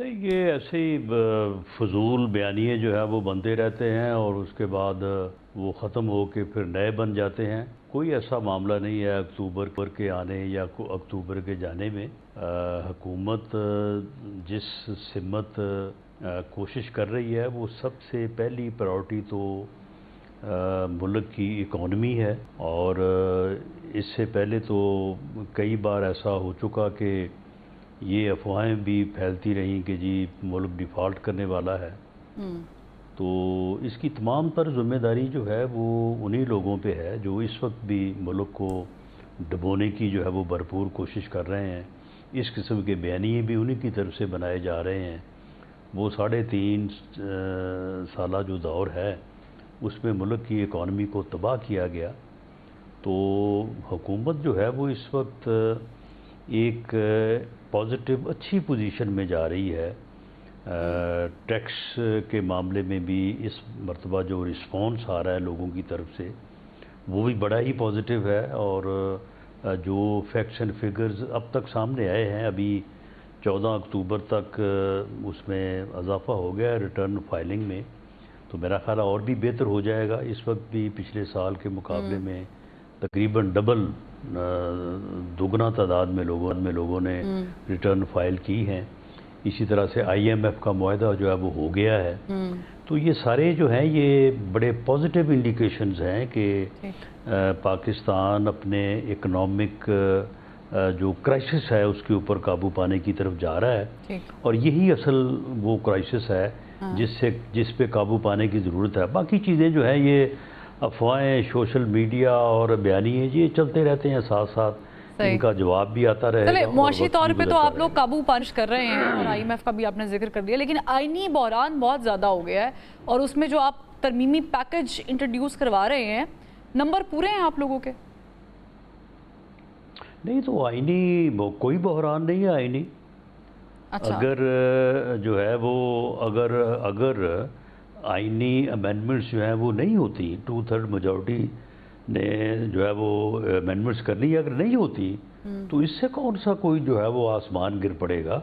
نہیں، یہ ایسے ہی فضول بیانیے جو ہے وہ بنتے رہتے ہیں اور اس کے بعد وہ ختم ہو کے پھر نئے بن جاتے ہیں۔ کوئی ایسا معاملہ نہیں ہے اکتوبر کے آنے یا اکتوبر کے جانے میں۔ حکومت جس سمت کوشش کر رہی ہے وہ سب سے پہلی پرائورٹی تو ملک کی اکانومی ہے، اور اس سے پہلے تو کئی بار ایسا ہو چکا کہ یہ افواہیں بھی پھیلتی رہیں کہ جی ملک ڈیفالٹ کرنے والا ہے۔ تو اس کی تمام تر ذمہ داری جو ہے وہ انہی لوگوں پہ ہے جو اس وقت بھی ملک کو ڈبونے کی جو ہے وہ بھرپور کوشش کر رہے ہیں۔ اس قسم کے بیانیے بھی انہی کی طرف سے بنائے جا رہے ہیں۔ وہ 3.5 سالہ جو دور ہے اس میں ملک کی اکانومی کو تباہ کیا گیا۔ تو حکومت جو ہے وہ اس وقت ایک پازیٹیو اچھی پوزیشن میں جا رہی ہے۔ ٹیکس کے معاملے میں بھی اس مرتبہ جو رسپانس آ رہا ہے لوگوں کی طرف سے وہ بھی بڑا ہی پازیٹیو ہے، اور جو فیکٹس اینڈ فگرز اب تک سامنے آئے ہیں، ابھی 14 اکتوبر تک اس میں اضافہ ہو گیا ہے ریٹرن فائلنگ میں، تو میرا خیال ہے اور بھی بہتر ہو جائے گا۔ اس وقت بھی پچھلے سال کے مقابلے میں تقریباً ڈبل دگنا تعداد میں لوگوں نے ریٹرن فائل کی ہیں۔ اسی طرح سے IMF کا معاہدہ جو ہے وہ ہو گیا ہے۔ تو یہ سارے جو ہیں یہ بڑے پازیٹیو انڈیکیشنز ہیں کہ پاکستان اپنے اکنامک جو کرائسس ہے اس کے اوپر قابو پانے کی طرف جا رہا ہے، اور یہی اصل وہ کرائسس ہے جس پہ قابو پانے کی ضرورت ہے۔ باقی چیزیں جو ہیں یہ افواہیں، سوشل میڈیا اور بیانیے یہ چلتے رہتے ہیں، ساتھ ساتھ ان کا جواب بھی آتا رہے گا۔ معاشی طور پہ تو آپ لوگ قابو پاش کر رہے ہیں اور IMF کا بھی آپ نے ذکر کر دیا، لیکن آئینی بحران بہت زیادہ ہو گیا ہے، اور اس میں جو آپ ترمیمی پیکج انٹروڈیوس کروا رہے ہیں، نمبر پورے ہیں آپ لوگوں کے؟ نہیں، تو آئینی کوئی بحران نہیں ہے آئینی۔ اگر جو ہے وہ اگر آئینی امینڈمنٹس جو ہیں وہ نہیں ہوتی، 2/3 میجورٹی نے جو ہے وہ امینڈمنٹس کرنی ہے، اگر نہیں ہوتی تو اس سے کون سا کوئی جو ہے وہ آسمان گر پڑے گا۔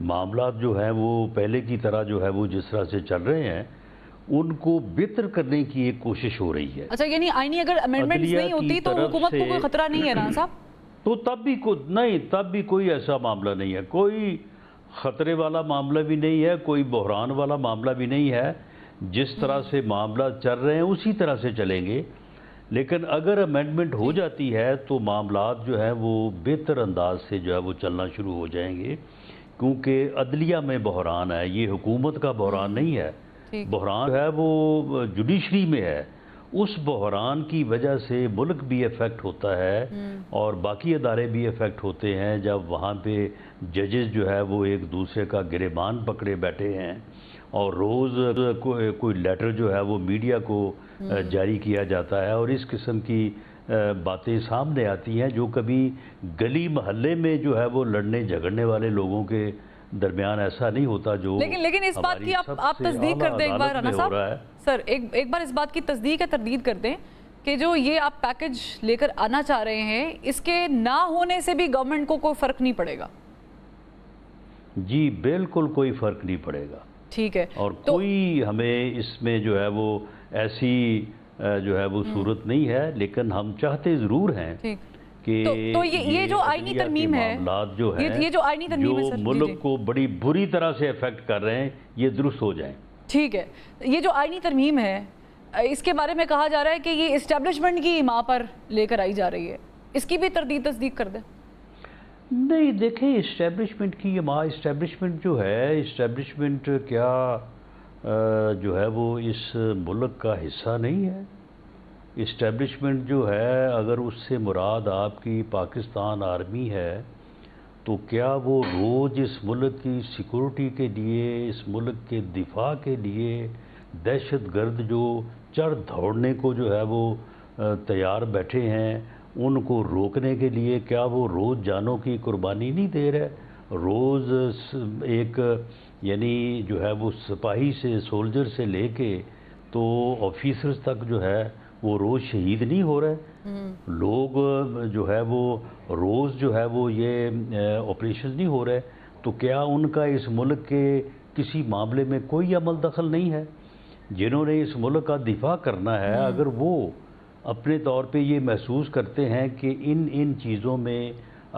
معاملات جو ہیں وہ پہلے کی طرح جو ہے وہ جس طرح سے چل رہے ہیں ان کو بہتر کرنے کی ایک کوشش ہو رہی ہے۔ اچھا، یعنی آئینی اگر امینڈمنٹس نہیں ہوتی تو حکومت کو کوئی خطرہ نہیں ہے رانا صاحب؟ تو تب بھی کوئی ایسا معاملہ نہیں ہے، کوئی خطرے والا معاملہ بھی نہیں ہے، کوئی بحران والا معاملہ بھی نہیں ہے۔ جس طرح سے معاملات چل رہے ہیں اسی طرح سے چلیں گے، لیکن اگر امینڈمنٹ ہو جاتی ہے تو معاملات جو ہے وہ بہتر انداز سے جو ہے وہ چلنا شروع ہو جائیں گے، کیونکہ عدلیہ میں بحران ہے، یہ حکومت کا بحران نہیں ہے۔ بحران ہے وہ جوڈیشری میں ہے۔ اس بحران کی وجہ سے ملک بھی افیکٹ ہوتا ہے اور باقی ادارے بھی افیکٹ ہوتے ہیں، جب وہاں پہ ججز جو ہے وہ ایک دوسرے کا گریبان پکڑے بیٹھے ہیں، اور روز کوئی لیٹر جو ہے وہ میڈیا کو جاری کیا جاتا ہے، اور اس قسم کی باتیں سامنے آتی ہیں جو کبھی گلی محلے میں جو ہے وہ لڑنے جھگڑنے والے لوگوں کے درمیان ایسا نہیں ہوتا جو لیکن اس بات کی آپ تصدیق کر دیں ایک بار رانا صاحب، سر ایک بار اس بات کی تصدیق یا تردید کر دیں کہ جو یہ آپ پیکج لے کر آنا چاہ رہے ہیں اس کے نہ ہونے سے بھی گورنمنٹ کو کوئی فرق نہیں پڑے گا؟ جی بالکل کوئی فرق نہیں پڑے گا۔ ٹھیک ہے، اور کوئی ہمیں اس میں جو ہے وہ ایسی جو ہے وہ صورت نہیں ہے، لیکن ہم چاہتے ضرور ہیں تو یہ جو آئینی ترمیم ہے، معاملات جو ہیں جو ملک کو بڑی بری طرح سے افیکٹ کر رہے ہیں یہ درست ہو جائیں۔ ٹھیک ہے، یہ جو آئینی ترمیم ہے اس کے بارے میں کہا جا رہا ہے کہ یہ اسٹیبلشمنٹ کی ماں پر لے کر آئی جا رہی ہے، اس کی بھی تردید تصدیق کر دیں۔ نہیں دیکھیں، اسٹیبلشمنٹ کی یہ ماں، اسٹیبلشمنٹ جو ہے، اسٹیبلشمنٹ کیا جو ہے وہ اس ملک کا حصہ نہیں ہے؟ اسٹیبلشمنٹ جو ہے اگر اس سے مراد آپ کی پاکستان آرمی ہے تو کیا وہ روز اس ملک کی سیکورٹی کے لیے، اس ملک کے دفاع کے لیے دہشت گرد جو چڑھ دوڑنے کو جو ہے وہ تیار بیٹھے ہیں ان کو روکنے کے لیے کیا وہ روز جانوں کی قربانی نہیں دے رہے؟ روز ایک یعنی جو ہے وہ سپاہی سے، سولجر سے لے کے تو آفیسرز تک جو ہے وہ روز شہید نہیں ہو رہے؟ لوگ جو ہے وہ روز جو ہے وہ یہ آپریشن نہیں ہو رہے؟ تو کیا ان کا اس ملک کے کسی معاملے میں کوئی عمل دخل نہیں ہے؟ جنہوں نے اس ملک کا دفاع کرنا ہے، اگر وہ اپنے طور پہ یہ محسوس کرتے ہیں کہ ان چیزوں میں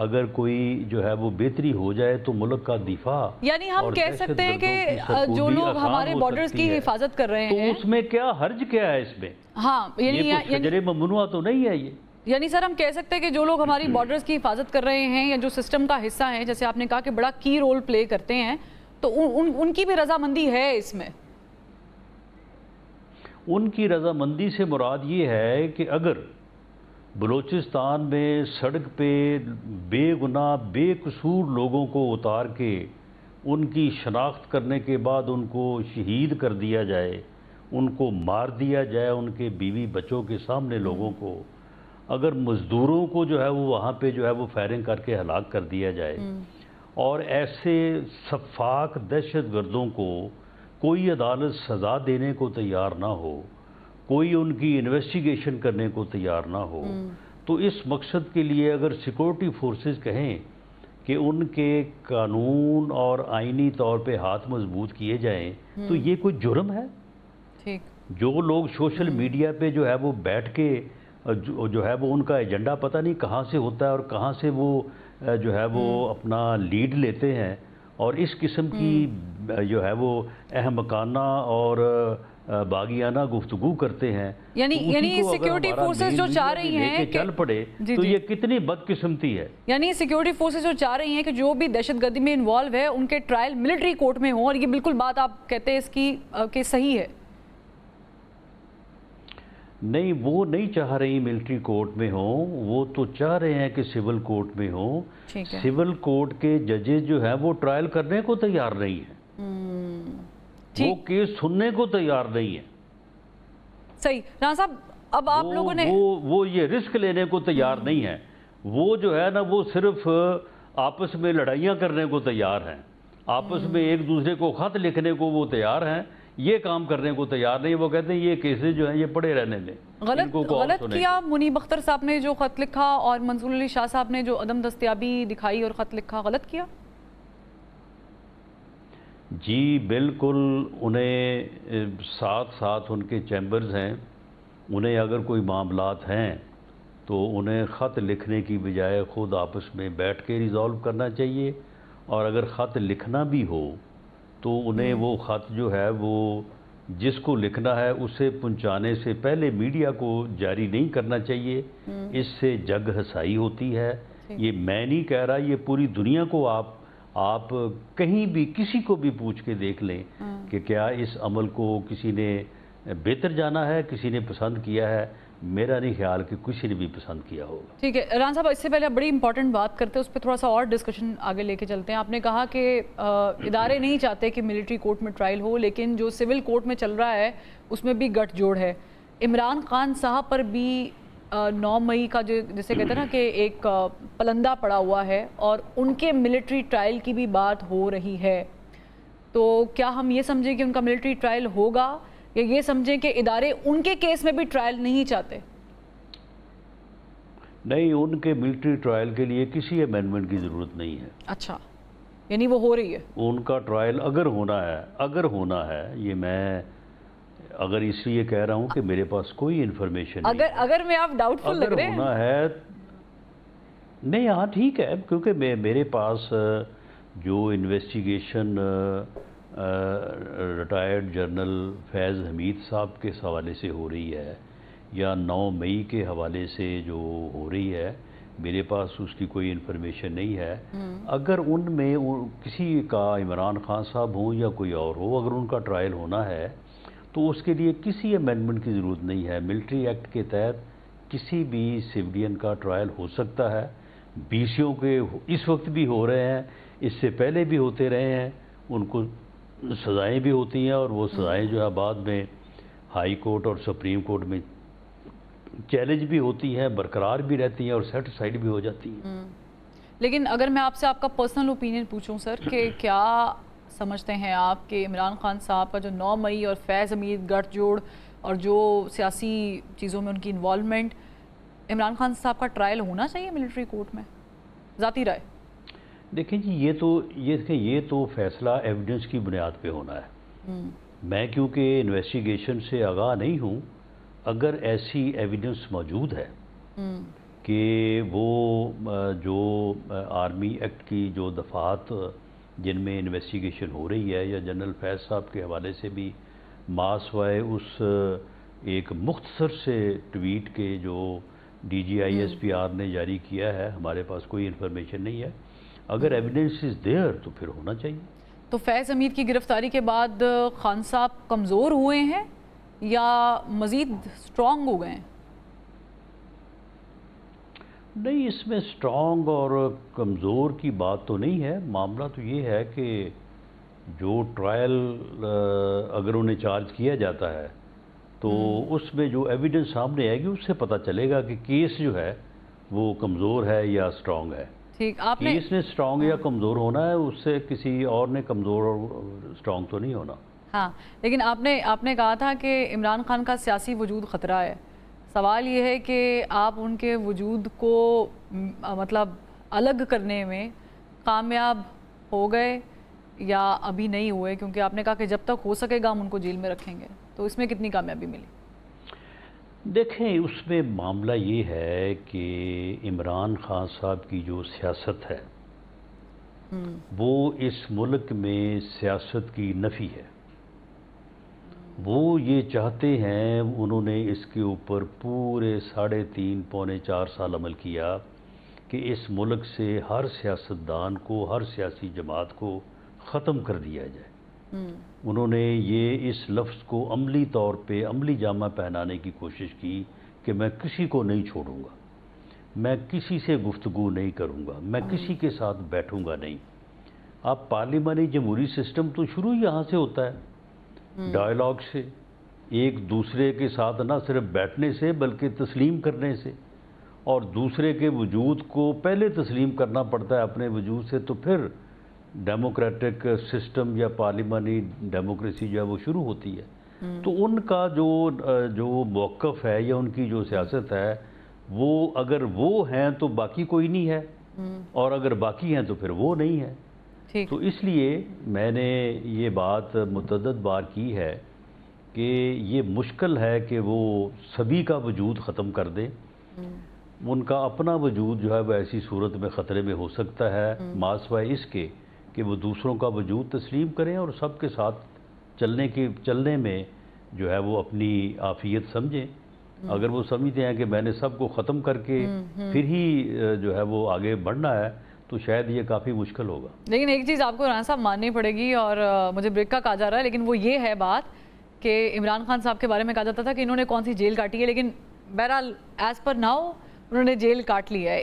اگر کوئی جو ہے وہ بہتری ہو جائے تو ملک کا دفاع، یعنی ہم کہہ سکتے ہیں کہ جو لوگ ہمارے بارڈرز کی حفاظت کر رہے ہیں، تو اس میں کیا حرج کیا ہے اس میں؟ ہاں، یہ کچھ شجر ممنوع تو نہیں ہے یہ؟ یعنی سر ہم کہہ سکتے ہیں کہ جو لوگ ہماری بارڈرز کی حفاظت کر رہے ہیں یا جو سسٹم کا حصہ ہیں، جیسے آپ نے کہا کہ بڑا کی رول پلے کرتے ہیں، تو ان کی بھی رضامندی ہے اس میں؟ ان کی رضامندی سے مراد یہ ہے کہ اگر بلوچستان میں سڑک پہ بے گناہ بے قصور لوگوں کو اتار کے ان کی شناخت کرنے کے بعد ان کو شہید کر دیا جائے، ان کو مار دیا جائے ان کے بیوی بچوں کے سامنے لوگوں کو، اگر مزدوروں کو جو ہے وہ وہاں پہ جو ہے وہ فائرنگ کر کے ہلاک کر دیا جائے، اور ایسے سفاک دہشت گردوں کو کوئی عدالت سزا دینے کو تیار نہ ہو، کوئی ان کی انویسٹیگیشن کرنے کو تیار نہ ہو، تو اس مقصد کے لیے اگر سیکورٹی فورسز کہیں کہ ان کے قانون اور آئینی طور پہ ہاتھ مضبوط کیے جائیں، تو یہ کوئی جرم ہے؟ جو لوگ سوشل میڈیا پہ جو ہے وہ بیٹھ کے جو ہے وہ ان کا ایجنڈا پتہ نہیں کہاں سے ہوتا ہے اور کہاں سے وہ جو ہے وہ اپنا لیڈ لیتے ہیں، اور اس قسم کی جو ہے وہ احمقانہ اور باغیانہ گفتگو کرتے ہیں، یعنی سیکیورٹی فورسز جو چاہ رہی ہیں کہ چل پڑے تو یہ کتنی بدقسمتی ہے؟ یعنی سیکیورٹی فورسز جو چاہ رہی ہیں کہ جو بھی دہشت گردی میں انوالو ہے ان کے ٹرائل ملٹری کورٹ میں ہوں، اور یہ بالکل بات آپ کہتے ہیں اس کی کہ صحیح ہے؟ نہیں، وہ نہیں چاہ رہی ملٹری کورٹ میں ہوں، وہ تو چاہ رہے ہیں کہ سول کورٹ میں ہوں۔ سول کورٹ کے ججز جو ہیں وہ ٹرائل کرنے کو تیار نہیں ہیں، وہ کیس سننے کو تیار نہیں ہیں۔ صحیح رانا صاحب، اب آپ لوگوں نے وہ یہ رسک لینے کو تیار نہیں ہیں، وہ جو ہے نا وہ صرف آپس میں لڑائیاں کرنے کو تیار ہیں، آپس میں ایک دوسرے کو خط لکھنے کو وہ تیار ہیں، یہ کام کرنے کو تیار نہیں۔ وہ کہتے ہیں یہ کیسز جو ہیں یہ پڑے رہنے دیں۔ غلط کیا منیب اختر صاحب نے جو خط لکھا اور منظور علی شاہ صاحب نے جو عدم دستیابی دکھائی اور خط لکھا، غلط کیا؟ جی بالکل، انہیں ساتھ ساتھ ان کے چیمبرز ہیں، انہیں اگر کوئی معاملات ہیں تو انہیں خط لکھنے کی بجائے خود آپس میں بیٹھ کے ریزالو کرنا چاہیے، اور اگر خط لکھنا بھی ہو تو انہیں وہ خط جو ہے وہ جس کو لکھنا ہے اسے پہنچانے سے پہلے میڈیا کو جاری نہیں کرنا چاہیے، اس سے جگ ہسائی ہوتی ہے۔ یہ میں نہیں کہہ رہا، یہ پوری دنیا کو آپ کہیں بھی کسی کو بھی پوچھ کے دیکھ لیں کہ کیا اس عمل کو کسی نے بہتر جانا ہے، کسی نے پسند کیا ہے؟ میرا نہیں خیال کہ کسی نے بھی پسند کیا ہوگا۔ ٹھیک ہے رانا صاحب، اس سے پہلے بڑی امپورٹنٹ بات کرتے ہیں، اس پہ تھوڑا سا اور ڈسکشن آگے لے کے چلتے ہیں۔ آپ نے کہا کہ ادارے نہیں چاہتے کہ ملٹری کورٹ میں ٹرائل ہو، لیکن جو سول کورٹ میں چل رہا ہے اس میں بھی گٹھ جوڑ ہے۔ عمران خان صاحب پر بھی 9 مئی کا جسے کہتے ہیں نا کہ ایک پلندہ پڑا ہوا ہے، اور ان کے ملٹری ٹرائل کی بھی بات ہو رہی ہے، تو کیا ہم یہ سمجھیں کہ ان کا ملٹری ٹرائل ہوگا، یا یہ سمجھیں کہ ادارے ان کے کیس میں بھی ٹرائل نہیں چاہتے؟ نہیں، ان کے ملٹری ٹرائل کے لیے کسی امینڈمنٹ کی ضرورت نہیں ہے۔ اچھا، یعنی وہ ہو رہی ہے؟ ان کا ٹرائل اگر ہونا ہے یہ میں اگر اس لیے کہہ رہا ہوں کہ میرے پاس کوئی انفارمیشن نہیں، اگر میں آپ ڈاؤٹ فل لگ رہے ہیں، اگر ہونا ہے نہیں، ہاں ٹھیک ہے، کیونکہ میرے پاس جو انویسٹیگیشن ریٹائرڈ جنرل فیض حمید صاحب کے حوالے سے ہو رہی ہے یا 9 مئی کے حوالے سے جو ہو رہی ہے، میرے پاس اس کی کوئی انفارمیشن نہیں ہے۔ اگر ان میں کسی کا عمران خان صاحب ہوں یا کوئی اور ہو، اگر ان کا ٹرائل ہونا ہے تو اس کے لیے کسی امینڈمنٹ کی ضرورت نہیں ہے۔ ملٹری ایکٹ کے تحت کسی بھی سویلین کا ٹرائل ہو سکتا ہے، بیسیوں کے اس وقت بھی ہو رہے ہیں، اس سے پہلے بھی ہوتے رہے ہیں، ان کو سزائیں بھی ہوتی ہیں، اور وہ سزائیں جو ہے بعد میں ہائی کورٹ اور سپریم کورٹ میں چیلنج بھی ہوتی ہیں، برقرار بھی رہتی ہیں اور سیٹسفائیڈ بھی ہو جاتی ہیں۔ لیکن اگر میں آپ سے آپ کا پرسنل اوپینین پوچھوں سر کہ کیا سمجھتے ہیں آپ کہ عمران خان صاحب کا جو 9 مئی اور فیض حمید گٹھ جوڑ اور جو سیاسی چیزوں میں ان کی انوالومنٹ، عمران خان صاحب کا ٹرائل ہونا چاہیے ملٹری کورٹ میں؟ ذاتی رائے۔ دیکھیں جی یہ تو فیصلہ ایویڈنس کی بنیاد پہ ہونا ہے. میں کیونکہ انویسٹیگیشن سے آگاہ نہیں ہوں، اگر ایسی ایویڈنس موجود ہے کہ وہ جو آرمی ایکٹ کی جو دفعات جن میں انویسٹیگیشن ہو رہی ہے، یا جنرل فیض صاحب کے حوالے سے بھی ماسوائے اس ایک مختصر سے ٹویٹ کے جو D G I S P R نے جاری کیا ہے، ہمارے پاس کوئی انفارمیشن نہیں ہے. اگر ایویڈنس از دیئر تو پھر ہونا چاہیے. تو فیض حمید کی گرفتاری کے بعد خان صاحب کمزور ہوئے ہیں یا مزید سٹرونگ ہو گئے ہیں؟ نہیں، اس میں سٹرونگ اور کمزور کی بات تو نہیں ہے. معاملہ تو یہ ہے کہ جو ٹرائل اگر انہیں چارج کیا جاتا ہے تو اس میں جو ایویڈنس سامنے آئے گی اس سے پتہ چلے گا کہ کیس جو ہے وہ کمزور ہے یا سٹرونگ ہے. کیس نے سٹرونگ یا کمزور ہونا ہے، اس سے کسی اور نے کمزور اور سٹرونگ تو نہیں ہونا. ہاں، لیکن آپ نے کہا تھا کہ عمران خان کا سیاسی وجود خطرہ ہے. سوال یہ ہے کہ آپ ان کے وجود کو مطلب الگ کرنے میں کامیاب ہو گئے یا ابھی نہیں ہوئے؟ کیونکہ آپ نے کہا کہ جب تک ہو سکے گا ہم ان کو جیل میں رکھیں گے، تو اس میں کتنی کامیابی ملی؟ دیکھیں، اس میں معاملہ یہ ہے کہ عمران خان صاحب کی جو سیاست ہے وہ اس ملک میں سیاست کی نفی ہے. وہ یہ چاہتے ہیں، انہوں نے اس کے اوپر پورے 3.5 پونے 4 سال عمل کیا کہ اس ملک سے ہر سیاستدان کو، ہر سیاسی جماعت کو ختم کر دیا جائے. انہوں نے یہ اس لفظ کو عملی طور پہ عملی جامہ پہنانے کی کوشش کی کہ میں کسی کو نہیں چھوڑوں گا، میں کسی سے گفتگو نہیں کروں گا، میں کسی کے ساتھ بیٹھوں گا نہیں. آپ پارلیمانی جمہوری سسٹم تو شروع یہاں سے ہوتا ہے، ڈائیلاگ سے، ایک دوسرے کے ساتھ نہ صرف بیٹھنے سے بلکہ تسلیم کرنے سے، اور دوسرے کے وجود کو پہلے تسلیم کرنا پڑتا ہے اپنے وجود سے، تو پھر ڈیموکریٹک سسٹم یا پارلیمانی ڈیموکریسی جو ہے وہ شروع ہوتی ہے. تو ان کا جو موقف ہے یا ان کی جو سیاست ہے، وہ اگر وہ ہیں تو باقی کوئی نہیں ہے، اور اگر باقی ہیں تو پھر وہ نہیں ہے. تو اس لیے میں نے یہ بات متعدد بار کی ہے کہ یہ مشکل ہے کہ وہ سبھی کا وجود ختم کر دیں. ان کا اپنا وجود جو ہے وہ ایسی صورت میں خطرے میں ہو سکتا ہے ماسوائے اس کے کہ وہ دوسروں کا وجود تسلیم کریں اور سب کے ساتھ چلنے میں جو ہے وہ اپنی عافیت سمجھیں. اگر وہ سمجھتے ہیں کہ میں نے سب کو ختم کر کے پھر ہی جو ہے وہ آگے بڑھنا ہے تو شاید یہ کافی مشکل ہوگا. لیکن ایک چیز آپ کو رانا صاحب ماننی پڑے گی، اور مجھے بریک کا کہا جا رہا ہے، لیکن وہ یہ ہے بات کہ عمران خان صاحب کے بارے میں کہا جاتا تھا کہ انہوں نے کون سی جیل کاٹی ہے، لیکن بہرحال ایز پر ناؤ انہوں نے جیل کاٹ لی ہے.